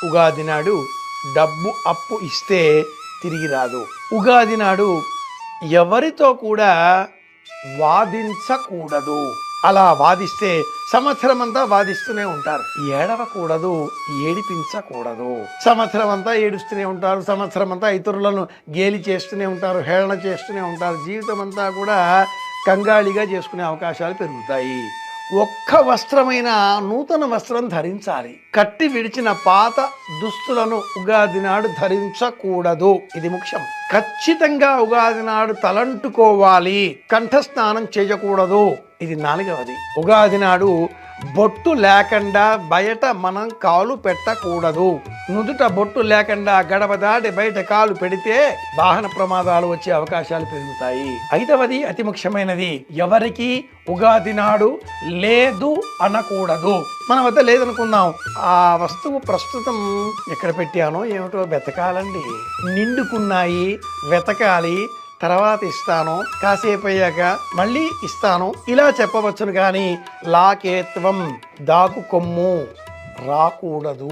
ఉగాది నాడు డబ్బు అప్పు ఇస్తే తిరిగి రాదు. ఉగాది నాడు ఎవరితో కూడా వాదించకూడదు. అలా వాదిస్తే సంవత్సరం అంతా వాదిస్తూనే ఉంటారు. ఏడవకూడదు, ఏడిపించకూడదు. సంవత్సరం అంతా ఏడుస్తూనే ఉంటారు, సంవత్సరం అంతా ఇతరులను గేలి చేస్తూనే ఉంటారు, హేళన చేస్తూనే ఉంటారు. జీవితం అంతా కూడా కంగాళిగా చేసుకునే అవకాశాలు పెరుగుతాయి. ఒక్క వస్త్రమైన నూతన వస్త్రం ధరించాలి. కట్టి విడిచిన పాత దుస్తులను ఉగాది నాడు ధరించకూడదు. ఇది ముఖ్యం. ఖచ్చితంగా ఉగాది నాడు తలంటుకోవాలి. కంఠస్నానం చేయకూడదు. ఇది 4వది. ఉగాది నాడు బొట్టు లేకుండా బయట మనం కాలు పెట్టకూడదు. నుదుట బొట్టు లేకుండా గడప దాటి బయట కాలు పెడితే వాహన ప్రమాదాలు వచ్చే అవకాశాలు పెరుగుతాయి. 5వది అతి ముఖ్యమైనది, ఎవరికి ఉగాది నాడు లేదు అనకూడదు. మన వద్ద లేదనుకుందాం, ఆ వస్తువు ప్రస్తుతం ఎక్కడ పెట్టానో ఏమిటో వెతకాలండి. నిండుకున్నాయి, వెతకాలి, తర్వాత ఇస్తాను, కాసేపు అయ్యాక మళ్ళీ ఇస్తాను, ఇలా చెప్పవచ్చును. కానీ లాకేత్వం, దాకు కొమ్ము రాకూడదు.